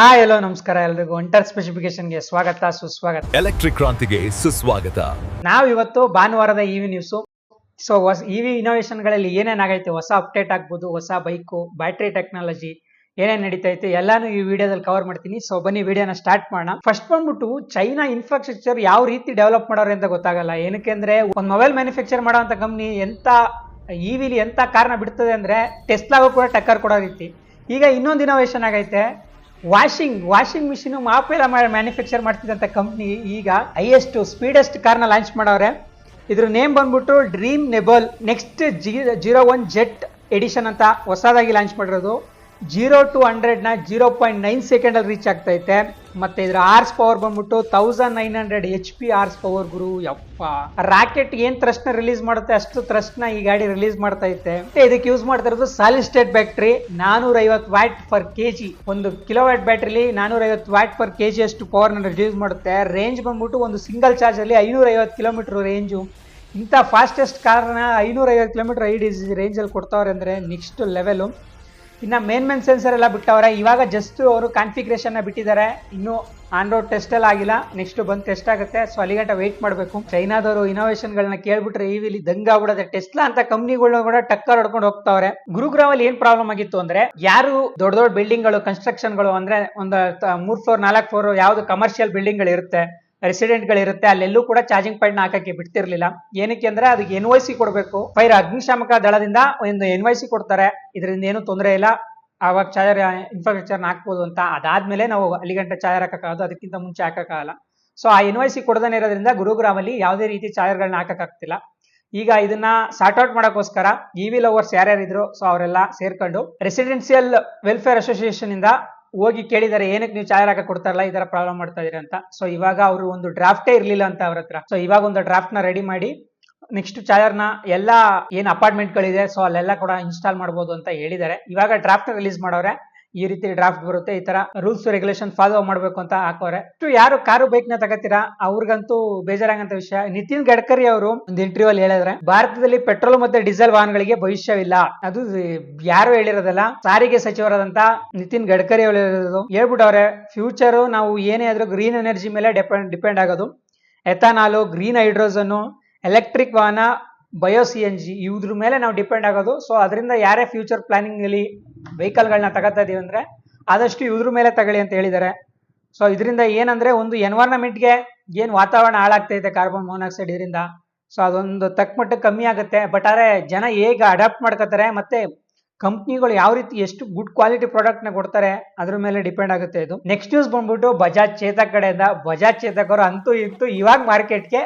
ಎಲ್ಲೋ ನಮಸ್ಕಾರ ಎಲ್ರಿಗೂ ಒಂಟರ್ ಸ್ಪೆಸಿಫಿಕೇಶನ್ಗೆ ಸ್ವಾಗತ ಸುಸ್ವಾಗತ. ಎಲೆಕ್ಟ್ರಿಕ್ ಕ್ರಾಂತಿಗೆ ಸುಸ್ವಾಗತ. ನಾವು ಇವತ್ತು ಭಾನುವಾರದ ಇವಿ ನ್ಯೂಸ್. ಸೊ ಇವಿ ಇನೋವೇಷನ್ಗಳಲ್ಲಿ ಏನೇನಾಗೈತೆ, ಹೊಸ ಅಪ್ಡೇಟ್ ಆಗ್ಬೋದು, ಹೊಸ ಬೈಕು, ಬ್ಯಾಟ್ರಿ ಟೆಕ್ನಾಲಜಿ ಏನೇನ್ ನಡೀತೈತೆ ಎಲ್ಲಾನು ಈ ವಿಡಿಯೋದಲ್ಲಿ ಕವರ್ ಮಾಡ್ತೀನಿ. ಸೊ ಬನ್ನಿ ವಿಡಿಯೋನ ಸ್ಟಾರ್ಟ್ ಮಾಡೋಣ. ಫಸ್ಟ್ ಬಂದ್ಬಿಟ್ಟು ಚೈನಾ ಇನ್ಫ್ರಾಸ್ಟ್ರಕ್ಚರ್ ಯಾವ ರೀತಿ ಡೆವಲಪ್ ಮಾಡೋರು ಅಂತ ಗೊತ್ತಾಗಲ್ಲ. ಏನಕ್ಕೆ ಅಂದ್ರೆ ಒಂದು ಮೊಬೈಲ್ ಮ್ಯಾನುಫ್ಯಾಕ್ಚರ್ ಮಾಡೋಂಥ ಕಂಪ್ನಿ ಎಂತ ಇವಿಲಿ ಎಂತ ಕಾರ್ನ ಬಿಡ್ತದೆ ಅಂದ್ರೆ ಟೆಸ್ಲಾಗೂ ಕೂಡ ಟಕ್ಕರ್ ಕೊಡೋ ರೀತಿ. ಈಗ ಇನ್ನೊಂದು ಇನೋವೇಷನ್ ಆಗೈತೆ, ವಾಷಿಂಗ್ ಮಿಷಿನ್ ಮಾಪೆಲ್ಲ ಮ್ಯಾನುಫ್ಯಾಕ್ಚರ್ ಮಾಡ್ತಿದ್ದಂಥ ಕಂಪ್ನಿ ಈಗ ಹೈಯೆಸ್ಟ್ ಸ್ಪೀಡೆಸ್ಟ್ ಕಾರ್ನ ಲಾಂಚ್ ಮಾಡವ್ರೆ. ಇದ್ರ ನೇಮ್ ಬಂದ್ಬಿಟ್ಟು ಡ್ರೀಮ್ ನೆಬಲ್. ನೆಕ್ಸ್ಟ್ 01 ಜೆಟ್ ಎಡಿಷನ್ ಅಂತ ಹೊಸದಾಗಿ ಲಾಂಚ್ ಮಾಡಿರೋದು. 0 to 100 0.9 ಸೆಕೆಂಡ್ ಅಲ್ಲಿ ರೀಚ್ ಆಗ್ತೈತೆ. ಮತ್ತೆ ಇದ್ರ ಆರ್ಸ್ ಪವರ್ ಬಂದ್ಬಿಟ್ಟು 1900 HP ಆರ್ಸ್ ಪವರ್. ಗುರು ಯಪ್ಪ, ರಾಕೆಟ್ ಏನ್ ಥ್ರಸ್ಟ್ ನ ರಿಲೀಸ್ ಮಾಡುತ್ತೆ ಅಷ್ಟು ಥ್ರಸ್ಟ್ ನ ಈ ಗಾಡಿ ರಿಲೀಸ್ ಮಾಡ್ತೈತೆ. ಇದಕ್ಕೆ ಯೂಸ್ ಮಾಡ್ತಾ ಇರೋದು solid state battery. 450 watt per KG. ಒಂದು ಕಿಲೋವ್ಯಾಟ್ ಬ್ಯಾಟ್ರಿಲಿ 450 ವ್ಯಾಟ್ ಪರ್ ಕೆಜಿ ಅಷ್ಟು ಪವರ್ ನ ರಿಡ್ಯೂಸ್ ಮಾಡುತ್ತೆ. ರೇಂಜ್ ಬಂದ್ಬಿಟ್ಟು ಒಂದು ಸಿಂಗಲ್ ಚಾರ್ಜ್ ಅಲ್ಲಿ 550 ಕಿಲೋಮೀಟರ್ ರೇಂಜು. ಇಂಥ ಫಾಸ್ಟೆಸ್ಟ್ ಕಾರ್ನ 550 ಕಿಲೋಮೀಟರ್ ರೇಂಜ್ ಅಲ್ಲಿ ಕೊಡ್ತಾವ್ರೆ ಅಂದ್ರೆ ನೆಕ್ಸ್ಟ್ ಲೆವೆಲ್. ಇನ್ನು ಮೇನ್ ಸೆನ್ಸರ್ ಎಲ್ಲ ಬಿಟ್ಟವ್ರೆ. ಇವಾಗ ಜಸ್ಟ್ ಅವರು ಕಾನ್ಫಿಗ್ರೇಷನ್ ಬಿಟ್ಟಿದ್ದಾರೆ. ಇನ್ನು ಆನ್ ರೋಡ್ ಟೆಸ್ಟ್ ಎಲ್ಲ ಆಗಿಲ್ಲ, ನೆಕ್ಸ್ಟ್ ಬಂದು ಟೆಸ್ಟ್ ಆಗುತ್ತೆ. ಸೊ ಅಲ್ಲಿಗಂಟ ವೆಯ್ಟ್ ಮಾಡಬೇಕು. ಚೈನಾದವರು ಇನೋವೇಷನ್ಗಳನ್ನ ಕೇಳ್ಬಿಟ್ರೆ ಇವಿಲಿ ದಂಗಾಗ್ಬಿಡೋದೆ. ಟೆಸ್ಲಾ ಅಂತ ಕಂಪ್ನಿಗಳನ್ನ ಕೂಡ ಟಕ್ಕರ್ ಹೊಡ್ಕೊಂಡು ಹೋಗ್ತಾವ್ರೆ. ಗುರುಗ್ರಾಮಲ್ಲಿ ಏನ್ ಪ್ರಾಬ್ಲಮ್ ಆಗಿತ್ತು ಅಂದ್ರೆ, ಯಾರು ದೊಡ್ಡ ದೊಡ್ಡ ಬಿಲ್ಡಿಂಗ್ ಗಳು ಕನ್ಸ್ಟ್ರಕ್ಷನ್ ಗಳು ಅಂದ್ರೆ ಒಂದು 3 ಫ್ಲೋರ್ 4 ಫ್ಲೋರ್ ಯಾವ್ದು ಕಮರ್ಷಿಯಲ್ ಬಿಲ್ಡಿಂಗ್ ಗಳು ಇರುತ್ತೆ, ರೆಸಿಡೆಂಟ್ ಗಳಿರುತ್ತೆ, ಅಲ್ಲೆಲ್ಲೂ ಕೂಡ ಚಾರ್ಜಿಂಗ್ ಪಾಯಿಂಟ್ ಹಾಕಕ್ಕೆ ಬಿಡ್ತಿರ್ಲಿಲ್ಲ. ಏನಕ್ಕೆ ಅಂದ್ರೆ ಅದಕ್ಕೆ NOC ಕೊಡಬೇಕು. ಫೈರ್ ಅಗ್ನಿಶಾಮಕ ದಳದಿಂದ ಒಂದು NOC ಕೊಡ್ತಾರೆ. ಇದರಿಂದ ಏನು ತೊಂದರೆ ಇಲ್ಲ, ಆವಾಗ ಚಾರ್ಜರ್ ಇನ್ಫ್ರಾಸ್ಟ್ರಕ್ಚರ್ ಹಾಕ್ಬೋದು ಅಂತ. ಅದಾದ್ಮೇಲೆ ನಾವು ಅಲ್ಲಿಗಂಟ ಚಾರ್ಜರ್ ಹಾಕಕ್ಕಾಗೋದು, ಅದಕ್ಕಿಂತ ಮುಂಚೆ ಹಾಕಕ್ಕಾಗಲ್ಲ. ಸೊ ಆ NOC ಕೊಡದೇ ಇರೋದ್ರಿಂದ ಗುರುಗ್ರಾಮಲ್ಲಿ ಯಾವುದೇ ರೀತಿ ಚಾರ್ಜರ್ಗಳನ್ನ ಹಾಕಕ್ಕಾಗ್ತಿಲ್ಲ. ಈಗ ಇದನ್ನ ಸಾರ್ಟ್ ಔಟ್ ಮಾಡೋಕ್ಕೋಸ್ಕರ ಇವಿ ಲವರ್ಸ್ ಯಾರ್ಯಾರಿದ್ರು ಸೊ ಅವರೆಲ್ಲ ಸೇರ್ಕೊಂಡು ರೆಸಿಡೆನ್ಸಿಯಲ್ ವೆಲ್ಫೇರ್ ಅಸೋಸಿಯೇಷನ್ ಇಂದ ಹೋಗಿ ಕೇಳಿದ್ದಾರೆ, ಏನಕ್ಕೆ ನೀವು ಚಾರ್ಜರ್ ಹಾಕ ಕೊಡ್ತಾರಲ್ಲ, ಈ ತರ ಪ್ರಾಬ್ಲಮ್ ಮಾಡ್ತಾ ಇದೀರ ಅಂತ. ಸೊ ಇವಾಗ ಅವರು ಒಂದು ಡ್ರಾಫ್ಟೇ ಇರ್ಲಿಲ್ಲ ಅಂತ ಅವ್ರ ಹತ್ರ. ಸೊ ಇವಾಗ ಒಂದು ಡ್ರಾಫ್ಟ್ ನ ರೆಡಿ ಮಾಡಿ ನೆಕ್ಸ್ಟ್ ಚಾರ್ಜರ್ನ ಎಲ್ಲ ಏನ್ ಅಪಾರ್ಟ್ಮೆಂಟ್ ಗಳಿದೆ ಸೊ ಅಲ್ಲೆಲ್ಲ ಕೂಡ ಇನ್ಸ್ಟಾಲ್ ಮಾಡಬಹುದು ಅಂತ ಹೇಳಿದ್ದಾರೆ. ಇವಾಗ ಡ್ರಾಫ್ಟ್ ರಿಲೀಸ್ ಮಾಡವ್ರೆ. ಈ ರೀತಿ ಡ್ರಾಫ್ಟ್ ಬರುತ್ತೆ, ಈ ತರ ರೂಲ್ಸ್ ರೆಗ್ಯುಲೇಷನ್ ಫಾಲೋ ಮಾಡ್ಬೇಕು ಅಂತ ಹಾಕೋರೆ. ಯಾರು ಕಾರು ಬೈಕ್ ನ ತಗೋತೀರಾ ಅವ್ರಿಗಂತೂ ಬೇಜಾರಾಗಂತ ವಿಷಯ. ನಿತಿನ್ ಗಡ್ಕರಿ ಅವರು ಒಂದು ಇಂಟರ್ವ್ಯೂ ಅಲ್ಲಿ ಹೇಳಿದ್ರೆ, ಭಾರತದಲ್ಲಿ ಪೆಟ್ರೋಲ್ ಮತ್ತೆ ಡೀಸೆಲ್ ವಾಹನಗಳಿಗೆ ಭವಿಷ್ಯವಿಲ್ಲ. ಅದು ಯಾರು ಹೇಳಿರೋದಲ್ಲ, ಸಾರಿಗೆ ಸಚಿವರಾದಂತ ನಿತಿನ್ ಗಡ್ಕರಿ ಅವರು ಹೇಳ್ಬಿಟ್ಟವ್ರೆ. ಫ್ಯೂಚರ್ ನಾವು ಏನೇ ಆದ್ರೂ ಗ್ರೀನ್ ಎನರ್ಜಿ ಮೇಲೆ ಡಿಪೆಂಡ್ ಆಗೋದು. ಎಥನಾಲು, ಗ್ರೀನ್ ಹೈಡ್ರೋಜನ್, ಎಲೆಕ್ಟ್ರಿಕ್ ವಾಹನ, ಬಯೋ CNG ಇವ್ರ ಮೇಲೆ ನಾವು ಡಿಪೆಂಡ್ ಆಗೋದು. ಸೊ ಅದರಿಂದ ಯಾರೇ ಫ್ಯೂಚರ್ ಪ್ಲಾನಿಂಗ್ ಅಲ್ಲಿ ವೆಹಿಕಲ್ ಗಳನ್ನ ತಗೋತಾ ಇದೀವಿ ಅಂದ್ರೆ ಆದಷ್ಟು ಇವ್ರ ಮೇಲೆ ತಗೊಳ್ಳಿ ಅಂತ ಹೇಳಿದ್ದಾರೆ. ಸೊ ಇದರಿಂದ ಏನಂದ್ರೆ ಒಂದು ಎನ್ವೈರನ್ಮೆಂಟ್ಗೆ ಏನ್ ವಾತಾವರಣ ಹಾಳಾಗ್ತಾ ಇದೆ ಕಾರ್ಬನ್ ಮೊನಾಕ್ಸೈಡ್ ಇದರಿಂದ, ಸೊ ಅದೊಂದು ತಕ್ಕ ಮಟ್ಟಕ್ಕೆ ಕಮ್ಮಿ ಆಗುತ್ತೆ. ಬಟ್ ಆದ್ರೆ ಜನ ಹೇಗೆ ಅಡಾಪ್ಟ್ ಮಾಡ್ಕೋತಾರೆ ಮತ್ತೆ ಕಂಪ್ನಿಗಳು ಯಾವ ರೀತಿ ಎಷ್ಟು ಗುಡ್ ಕ್ವಾಲಿಟಿ ಪ್ರಾಡಕ್ಟ್ ನ ಕೊಡ್ತಾರೆ ಅದ್ರ ಮೇಲೆ ಡಿಪೆಂಡ್ ಆಗುತ್ತೆ ಇದು. ನೆಕ್ಸ್ಟ್ ನ್ಯೂಸ್ ಬಂದ್ಬಿಟ್ಟು ಬಜಾಜ್ ಚೇತಕ್ ಕಡೆಯಿಂದ. ಬಜಾಜ್ ಚೇತಕ್ ಅವರು ಅಂತೂ ಇಂತೂ ಇವಾಗ ಮಾರ್ಕೆಟ್ಗೆ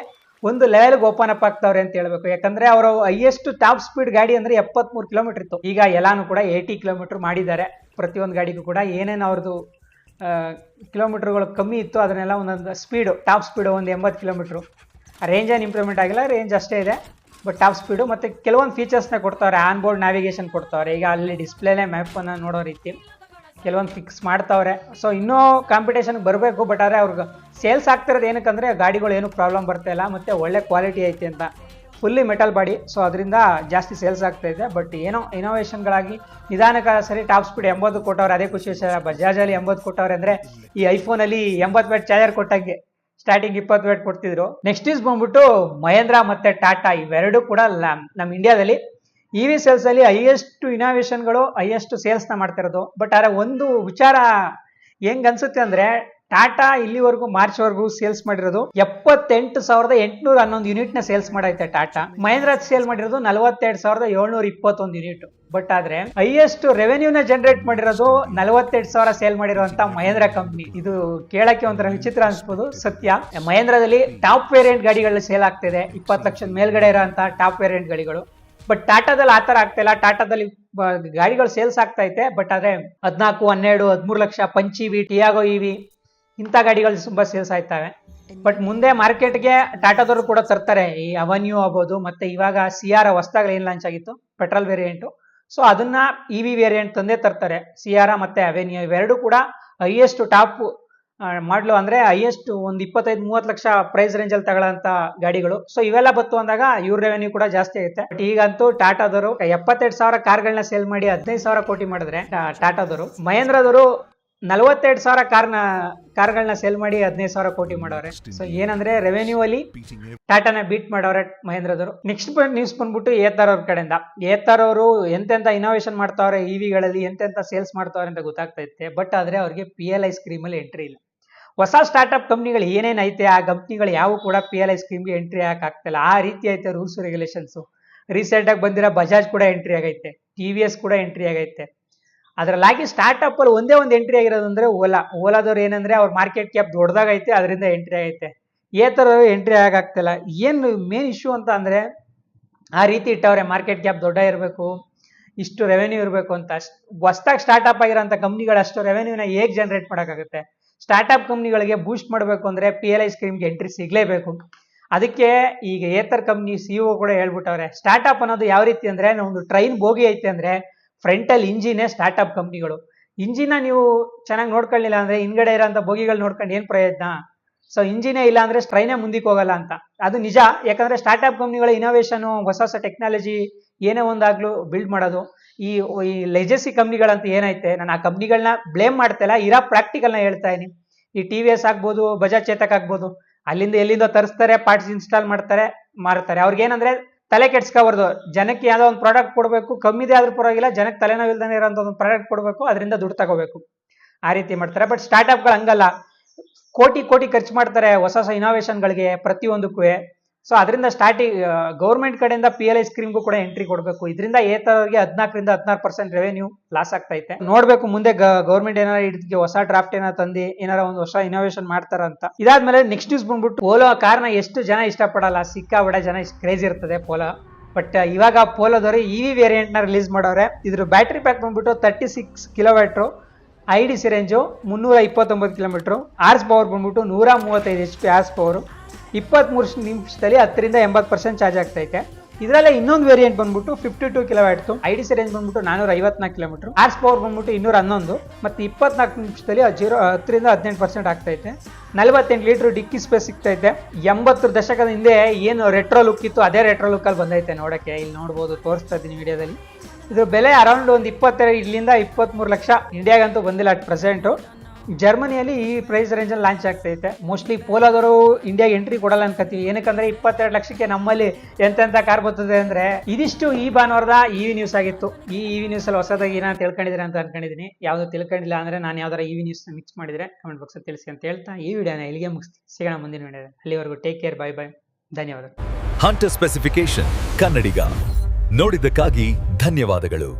ಒಂದು ಲೆವೆಲ್ಗೆ ಓಪನ್ ಅಪ್ ಆಗ್ತಾವ್ರೆ ಅಂತ ಹೇಳ್ಬೇಕು. ಯಾಕಂದ್ರೆ ಅವರು ಹೈಯೆಸ್ಟ್ ಟಾಪ್ ಸ್ಪೀಡ್ ಗಾಡಿ ಅಂದ್ರೆ 73 ಕಿಲೋಮೀಟರ್ ಇತ್ತು. ಈಗ ಎಲ್ಲಾನು ಕೂಡ 80 ಕಿಲೋಮೀಟರ್ ಮಾಡಿದ್ದಾರೆ. ಪ್ರತಿಯೊಂದು ಗಾಡಿಗೂ ಕೂಡ ಏನೇನು ಅವ್ರದ್ದು ಕಿಲೋಮೀಟರ್ಗಳು ಕಮ್ಮಿ ಇತ್ತು ಅದನ್ನೆಲ್ಲ ಒಂದೊಂದು ಸ್ಪೀಡು, ಟಾಪ್ ಸ್ಪೀಡು ಒಂದು 80 ಕಿಲೋಮೀಟ್ರು. ರೇಂಜ್ ಏನು ಇಂಪ್ರೂವ್ಮೆಂಟ್ ಆಗಿಲ್ಲ, ರೇಂಜ್ ಅಷ್ಟೇ ಇದೆ, ಬಟ್ ಟಾಪ್ ಸ್ಪೀಡು. ಮತ್ತೆ ಕೆಲವೊಂದು ಫೀಚರ್ಸ್ನ ಕೊಡ್ತಾವ್ರೆ. ಆನ್ ಬೋರ್ಡ್ ನ್ಯಾವಿಗೇಷನ್ ಕೊಡ್ತಾವ್ರೆ. ಈಗ ಅಲ್ಲಿ ಡಿಸ್ಪ್ಲೇನೇ ಮ್ಯಾಪನ್ನು ನೋಡೋ ರೀತಿ ಕೆಲವೊಂದು ಫಿಕ್ಸ್ ಮಾಡ್ತಾವ್ರೆ. ಸೊ ಇನ್ನೂ ಕಾಂಪಿಟೇಷನ್ಗೆ ಬರಬೇಕು. ಬಟ್ ಆದರೆ ಅವ್ರಿಗೆ ಸೇಲ್ಸ್ ಆಗ್ತಿರೋದು ಏನಕ್ಕಂದ್ರೆ ಗಾಡಿಗಳು ಏನು ಪ್ರಾಬ್ಲಮ್ ಬರ್ತಾ ಇಲ್ಲ ಮತ್ತೆ ಒಳ್ಳೆ ಕ್ವಾಲಿಟಿ ಐತೆ ಅಂತ. ಫುಲ್ಲಿ ಮೆಟಲ್ ಬಾಡಿ, ಸೊ ಅದರಿಂದ ಜಾಸ್ತಿ ಸೇಲ್ಸ್ ಆಗ್ತಾ ಇದೆ. ಬಟ್ ಏನೋ ಇನೋವೇಷನ್ಗಳಾಗಿ ನಿಧಾನಕ್ಕೆ ಸರಿ ಟಾಪ್ ಸ್ಪೀಡ್ 80 ಕೊಟ್ಟವ್ರೆ, ಅದೇ ಖುಷಿ ವಿಷಯ. ಬಜಾಜಲ್ಲಿ 80 ಕೊಟ್ಟವ್ರೆ ಅಂದ್ರೆ ಈ ಐಫೋನಲ್ಲಿ 80 ವ್ಯಾಟ್ ಚಾರ್ಜರ್ ಕೊಟ್ಟಂಗೆ ಸ್ಟಾರ್ಟಿಂಗ್ 20 ವ್ಯಾಟ್ ಕೊಡ್ತಿದ್ರು. ನೆಕ್ಸ್ಟ್ ಈಸ್ ಬಂದ್ಬಿಟ್ಟು ಮಹೇಂದ್ರ ಮತ್ತೆ ಟಾಟಾ ಇವೆರಡು ಕೂಡ ನಮ್ಮ ಇಂಡಿಯಾದಲ್ಲಿ ಇವಿ ಸೇಲ್ಸ್ ಅಲ್ಲಿ ಹೈಯೆಸ್ಟ್ ಇನೋವೇಷನ್ಗಳು, ಹೈಯೆಸ್ಟ್ ಸೇಲ್ಸ್ ನ ಮಾಡ್ತಿರೋದು. ಬಟ್ ಆದ್ರೆ ಒಂದು ವಿಚಾರ ಹೆಂಗ್ ಅನ್ಸುತ್ತೆ ಅಂದ್ರೆ, ಟಾಟಾ ಇಲ್ಲಿವರೆಗೂ ಮಾರ್ಚ್ ವರೆಗೂ ಸೇಲ್ಸ್ ಮಾಡಿರೋದು 78,811 ಯೂನಿಟ್ ನ ಸೇಲ್ಸ್ ಮಾಡೈತೆ ಟಾಟಾ. ಮಹೇಂದ್ರ ಸೇಲ್ ಮಾಡಿರೋದು 42,721 ಯೂನಿಟ್. ಬಟ್ ಆದ್ರೆ ಹೈಯೆಸ್ಟ್ ರೆವೆನ್ಯೂ ನ ಜನರೇಟ್ ಮಾಡಿರೋದು 42,000 ಸೇಲ್ ಮಾಡಿರುವಂತ ಮಹೇಂದ್ರ ಕಂಪ್ನಿ. ಇದು ಕೇಳಕ್ಕೆ ಒಂಥರ ವಿಚಿತ್ರ ಅನ್ಸ್ಬೋದು, ಸತ್ಯ. ಮಹೇಂದ್ರದಲ್ಲಿ ಟಾಪ್ ವೇರಿಯಂಟ್ ಗಾಡಿಗಳು ಸೇಲ್ ಆಗ್ತಿದೆ, 20 ಲಕ್ಷ ಮೇಲ್ಗಡೆ ಇರೋಂತ ಟಾಪ್ ವೇರಿಯಂಟ್ ಗಾಡಿಗಳು. ಬಟ್ ಟಾಟಾದಲ್ಲಿ ಆತರ ಆಗ್ತಾ ಇಲ್ಲ. ಟಾಟಾದಲ್ಲಿ ಗಾಡಿಗಳು ಸೇಲ್ಸ್ ಆಗ್ತಾ ಐತೆ, ಬಟ್ ಆದ್ರೆ 14, 12, 13 lakh punch EV, Tiago EV ಇಂಥ ಗಾಡಿಗಳು ತುಂಬಾ ಸೇಲ್ಸ್ ಆಯ್ತವೆ. ಬಟ್ ಮುಂದೆ ಮಾರ್ಕೆಟ್ಗೆ ಟಾಟಾದವರು ಕೂಡ ತರ್ತಾರೆ. ಈ ಅವನ್ಯೂ ಆಗ್ಬೋದು, ಮತ್ತೆ ಇವಾಗ ಸಿಯಾರ ಹೊಸದಾಗಿ ಏನ್ ಲಾಂಚ್ ಆಗಿತ್ತು ಪೆಟ್ರೋಲ್ ವೇರಿಯಂಟು, ಸೊ ಅದನ್ನ ಇವಿ ವೇರಿಯಂಟ್ ತಂದೆ ತರ್ತಾರೆ. ಸಿಯಾರ ಮತ್ತೆ ಅವೆನ್ಯೂ ಇವೆರಡು ಕೂಡ ಹೈಯೆಸ್ಟ್ ಟಾಪ್ ಮಾಡ್ಲು ಅಂದ್ರೆ ಹೈಯೆಸ್ಟ್ ಒಂದು 25-30 ಲಕ್ಷ ಪ್ರೈಸ್ ರೇಂಜ್ ಅಲ್ಲಿ ತಗೊಳ್ಳೋಂತ ಗಾಡಿಗಳು. ಸೊ ಇವೆಲ್ಲ ಬತ್ತು ಅಂದಾಗ ಇವ್ರ ರೆವೆನ್ಯೂ ಕೂಡ ಜಾಸ್ತಿ ಆಗುತ್ತೆ. ಬಟ್ ಈಗಂತೂ ಟಾಟಾದವರು 72,000 ಕಾರ್ಗಳನ್ನ ಸೇಲ್ ಮಾಡಿ 15,000 ಕೋಟಿ ಮಾಡಿದ್ರೆ ಟಾಟಾದವರು. ಮಹೇಂದ್ರದವರು 42,000 ಕಾರ್ಗಳನ್ನ ಸೇಲ್ ಮಾಡಿ 15,000 ಕೋಟಿ ಮಾಡವ್ರೆ. ಸೊ ಏನಂದ್ರೆ ರೆವೆನ್ಯೂ ಅಲ್ಲಿ ಟಾಟಾನ ಬೀಟ್ ಮಾಡವ್ರೆ ಮಹೇಂದ್ರದವರು. ನೆಕ್ಸ್ಟ್ ನ್ಯೂಸ್ ಬಂದ್ಬಿಟ್ಟು ಏತರ್ ಅವ್ರ ಕಡೆಯಿಂದ. ಏತರ್ ಅವರು ಎಂತೆಂತ ಇನೋವೇಷನ್ ಮಾಡ್ತಾವ್ರೆ ಇವಿಗಳಲ್ಲಿ, ಎಂತೆಂತ ಸೇಲ್ಸ್ ಮಾಡ್ತಾವ್ರೆ ಅಂತ ಗೊತ್ತಾಗ್ತಾ ಇತ್ತೆ. ಬಟ್ ಆದ್ರೆ ಅವ್ರಿಗೆ PLI ಸ್ಕೀಮ್ ಅಲ್ಲಿ ಎಂಟ್ರಿ ಇಲ್ಲ. ಹೊಸ ಸ್ಟಾರ್ಟ್ಅಪ್ ಕಂಪ್ನಿಗಳು ಏನೇನ್ ಐತೆ ಆ ಕಂಪ್ನಿಗಳು ಯಾವ ಕೂಡ PLI ಸ್ಕೀಮ್ಗೆ ಎಂಟ್ರಿ ಆಗ್ತಿಲ್ಲ. ಆ ರೀತಿ ಐತೆ ರೂಲ್ಸ್ ರೆಗ್ಯುಲೇಷನ್ಸ್. ರೀಸೆಂಟ್ ಆಗಿ ಬಂದಿರೋ ಬಜಾಜ್ ಕೂಡ ಎಂಟ್ರಿ ಆಗೈತೆ, TVS ಕೂಡ ಎಂಟ್ರಿ ಆಗೈತೆ. ಅದ್ರಲ್ಲಾಗಿ ಸ್ಟಾರ್ಟ್ಅಪ್ ಅಲ್ಲಿ ಒಂದೇ ಒಂದು ಎಂಟ್ರಿ ಆಗಿರೋದು ಅಂದ್ರೆ ಓಲಾದವ್ರು ಏನಂದ್ರೆ ಅವ್ರ ಮಾರ್ಕೆಟ್ ಕ್ಯಾಪ್ ದೊಡ್ಡದಾಗೈತೆ, ಅದರಿಂದ ಎಂಟ್ರಿ ಆಗೈತೆ. ಏತರ ಎಂಟ್ರಿ ಆಗಾಗ್ತಿಲ್ಲ. ಏನು ಮೇನ್ ಇಶ್ಯೂ ಅಂತ ಅಂದ್ರೆ ಆ ರೀತಿ ಇಟ್ಟವ್ರೆ, ಮಾರ್ಕೆಟ್ ಕ್ಯಾಪ್ ದೊಡ್ಡ ಇರಬೇಕು, ಇಷ್ಟು ರೆವೆನ್ಯೂ ಇರಬೇಕು ಅಂತ. ಹೊಸದಾಗಿ ಸ್ಟಾರ್ಟ್ಅಪ್ ಆಗಿರೋಂಥ ಕಂಪ್ನಿಗಳು ಅಷ್ಟು ರೆವೆನ್ಯೂನ ಹೇಗೆ ಜನರೇಟ್ ಮಾಡೋಕ್ಕಾಗುತ್ತೆ? ಸ್ಟಾರ್ಟ್ಅಪ್ ಕಂಪ್ನಿಗಳಿಗೆ ಬೂಸ್ಟ್ ಮಾಡಬೇಕು ಅಂದ್ರೆ PLI ಸ್ಕೀಮ್ಗೆ ಎಂಟ್ರಿ ಸಿಗ್ಲೇಬೇಕು. ಅದಕ್ಕೆ ಈಗ ಏತರ್ ಕಂಪ್ನಿ CEO ಕೂಡ ಹೇಳ್ಬಿಟ್ಟವ್ರೆ, ಸ್ಟಾರ್ಟ್ಅಪ್ ಅನ್ನೋದು ಯಾವ ರೀತಿ ಅಂದ್ರೆ ಒಂದು ಟ್ರೈನ್ ಬೋಗಿ ಐತೆ ಅಂದ್ರೆ ಫ್ರಂಟ್ ಅಲ್ಲಿ ಇಂಜಿನೇ ಸ್ಟಾರ್ಟ್ಅಪ್ ಕಂಪ್ನಿಗಳು. ಇಂಜಿನ ನೀವು ಚೆನ್ನಾಗಿ ನೋಡ್ಕೊಳ್ಳಿಲ್ಲ ಅಂದ್ರೆ ಹಿಂದ್ಗಡೆ ಇರೋಂಥ ಬೋಗಿಗಳು ನೋಡ್ಕೊಂಡು ಏನ್ ಪ್ರಯೋಜನ? ಸೊ ಇಂಜಿನೇ ಇಲ್ಲ ಅಂದ್ರೆ ಟ್ರೈನೇ ಮುಂದಕ್ಕೆ ಹೋಗಲ್ಲ ಅಂತ. ಅದು ನಿಜ. ಯಾಕಂದ್ರೆ ಸ್ಟಾರ್ಟ್ಅಪ್ ಕಂಪ್ನಿಗಳ ಇನೋವೇಷನ್, ಹೊಸ ಹೊಸ ಟೆಕ್ನಾಲಜಿ ಏನೇ ಒಂದಾಗ್ಲೂ ಬಿಲ್ಡ್ ಮಾಡೋದು. ಈ ಲೆಜೆಸಿ ಕಂಪ್ನಿಗಳಂತ ಏನೈತೆ, ನಾನು ಆ ಕಂಪ್ನಿಗಳನ್ನ ಬ್ಲೇಮ್ ಮಾಡ್ತಿಲ್ಲ, ಇರೋ ಪ್ರಾಕ್ಟಿಕಲ್ನ ಹೇಳ್ತಾ ಇದೀನಿ. ಈ TVS ಆಗ್ಬೋದು, ಬಜಾಜ್ ಚೇತಕ್ ಆಗ್ಬೋದು, ಅಲ್ಲಿಂದ ಎಲ್ಲಿಂದ ತರಿಸ್ತಾರೆ, ಪಾರ್ಟ್ಸ್ ಇನ್ಸ್ಟಾಲ್ ಮಾಡ್ತಾರೆ, ಮಾರ್ತಾರೆ. ಅವ್ರಿಗೇನಂದ್ರೆ ತಲೆ ಕೆಡ್ಸ್ಕೊಬಾರ್ದು. ಜನಕ್ಕೆ ಯಾವ್ದೋ ಒಂದು ಪ್ರಾಡಕ್ಟ್ ಕೊಡಬೇಕು, ಕಮ್ಮಿದೆ ಆದ್ರೂ ಪರವಾಗಿಲ್ಲ, ಜನಕ್ಕೆ ತಲೆನೋವು ಇಲ್ದಾನೆ ಇರೋಂಥ ಒಂದು ಪ್ರಾಡಕ್ಟ್ ಕೊಡಬೇಕು, ಅದರಿಂದ ದುಡ್ಡು ತಗೋಬೇಕು. ಆ ರೀತಿ ಮಾಡ್ತಾರೆ. ಬಟ್ ಸ್ಟಾರ್ಟ್ಅಪ್ಗಳು ಹಂಗಲ್ಲ, ಕೋಟಿ ಕೋಟಿ ಖರ್ಚು ಮಾಡ್ತಾರೆ ಹೊಸ ಹೊಸ ಇನೋವೇಷನ್ಗಳಿಗೆ ಪ್ರತಿಯೊಂದಕ್ಕೂ. ಸೊ ಅದರಿಂದ ಗೌರ್ಮೆಂಟ್ ಕಡೆಯಿಂದ PLI ಸ್ಕೀಮ್ಗೂ ಕೂಡ ಎಂಟ್ರಿ ಕೊಡಬೇಕು. ಇದರಿಂದ ಏತರವರಿಗೆ 14% 16% ರೆವೆನ್ಯೂ ಲಾಸ್ ಆಗ್ತೈತೆ. ನೋಡ್ಬೇಕು ಮುಂದೆ ಗೌರ್ಮೆಂಟ್ ಏನಾರ ಇದಕ್ಕೆ ಹೊಸ ಡ್ರಾಫ್ಟ್ ಏನಾರ ತಂದು ಏನಾರ ಒಂದು ಹೊಸ ಇನೋವೇಷನ್ ಮಾಡ್ತಾರ ಅಂತ. ಇದಾದ್ಮೇಲೆ ನೆಕ್ಸ್ಟ್ ನ್ಯೂಸ್ ಬಂದ್ಬಿಟ್ಟು, ಪೋಲೋ ಕಾರ್ನ ಎಷ್ಟು ಜನ ಇಷ್ಟಪಡಲ್ಲ, ಸಿಕ್ಕಾಬಡ ಜನ ಕ್ರೇಜ್ ಇರ್ತದೆ ಪೋಲೋ. ಬಟ್ ಇವಾಗ ಪೋಲೋದವರು EV ವೇರಿಯಂಟ್ ನ ರಿಲೀಸ್ ಮಾಡವ್ರೆ. ಇದ್ರ ಬ್ಯಾಟ್ರಿ ಪ್ಯಾಕ್ ಬಂದ್ಬಿಟ್ಟು 36 kilowatt, IDC range 329 kilometre, horse power ಬಂದ್ಬಿಟ್ಟು 135 HP ಆರ್ಸ್ ಪವರ್, 23 ನಿಮಿಷದಲ್ಲಿ 10ರಿಂದ 80% ಚಾರ್ಜ್ ಆಗ್ತೈತೆ. ಇದರಲ್ಲೇ ಇನ್ನೊಂದು ವೇರಿಯಂಟ್ ಬಂದ್ಬಿಟ್ಟು 52 ಕಿಲೋವ್ಯಾಟ್, IDC ರೇಂಜ್ ಬಂದ್ಬಿಟ್ಟು 454 ಕಿಲೋಮೀಟರ್, ಆರ್ಸ್ ಪವರ್ ಬಂದ್ಬಿಟ್ಟು 211 ಮತ್ತೆ 24 ನಿಮಿಷದಲ್ಲಿ 10ರಿಂದ 18% ಆಗ್ತೈತೆ. 48 ಲೀಟರ್ ಡಿಕ್ಕಿ ಸ್ಪೇಸ್ ಸಿಗ್ತೈತೆ. 80 ದಶಕದ ಹಿಂದೆ ಏನು ರೆಟ್ರೋ ಲುಕ್ ಇತ್ತು ಅದೇ ರೆಟ್ರೋ ಲುಕ್ ಅಲ್ಲಿ ಬಂದೈತೆ ನೋಡಕ್ಕೆ. ಇಲ್ಲಿ ನೋಡ್ಬೋದು, ತೋರಿಸ್ತಾ ಇದ್ದೀನಿ ವಿಡಿಯೋದಲ್ಲಿ. ಇದ್ರ ಬೆಲೆ ಅರೌಂಡ್ ಒಂದು 22 23 ಲಕ್ಷ. ಇಂಡಿಯಾಗಂತೂ ಬಂದಿಲ್ಲ ಅಟ್ ಪ್ರೆಸೆಂಟು. ಜರ್ಮನಿಯಲ್ಲಿ ಈ ಪ್ರೈಸ್ ರೇಂಜ್ ಅಲ್ಲಿ ಲಾಂಚ್ ಆಗ್ತೈತೆ. ಮೋಸ್ಟ್ಲಿ ಪೋಲಾದವರು ಇಂಡಿಯಾಗೆ ಎಂಟ್ರಿ ಕೊಡಲ್ಲ ಅನ್ಕೋತೀವಿ. ಏನಕ್ಕಂದ್ರೆ 22 ಲಕ್ಷಕ್ಕೆ ನಮ್ಮಲ್ಲಿ ಎಂತೆಂತ ಕಾರ್ ಬರ್ತದೆ ಅಂದ್ರೆ. ಇದಿಷ್ಟು ಈ ಭಾನುವಾರದ EV ನ್ಯೂಸ್ ಆಗಿತ್ತು. ಈ EV ನ್ಯೂಸ್ ಅಲ್ಲಿ ಹೊಸದಾಗಿ ಏನಾದ್ರು ತಿಳ್ಕೊಂಡಿದ್ರೆ ಅಂತ ಅನ್ಕೊಂಡಿದ್ದೀನಿ. ಯಾವ್ದು ತಿಳ್ಕೊಂಡಿಲ್ಲ ಅಂದ್ರೆ ನಾನು ಯಾವ್ದಾರ EV ನ್ಯೂಸ್ ಮಿಕ್ಸ್ ಮಾಡಿದ್ರೆ ಕಮೆಂಟ್ ಬಾಕ್ಸ್ ಅಲ್ಲಿ ತಿಳಿಸಿ ಅಂತ ಹೇಳ್ತಾ ಈ ವಿಡಿಯೋನ ಇಲ್ಲಿಗೆ ಮುಗಿಸ್ತೀನಿ. ಸಿಗೋಣ ಮುಂದಿನ ವಿಡಿಯೋದಲ್ಲಿ. ಅಲ್ಲಿವರೆಗೂ ಟೇಕ್ ಕೇರ್, ಬೈ ಬೈ, ಧನ್ಯವಾದಗಳು. ಹಂಟರ್ ಸ್ಪೆಸಿಫಿಕೇಶನ್ ಕನ್ನಡಿಗ ನೋಡಿದ್ದಕ್ಕಾಗಿ ಧನ್ಯವಾದಗಳು.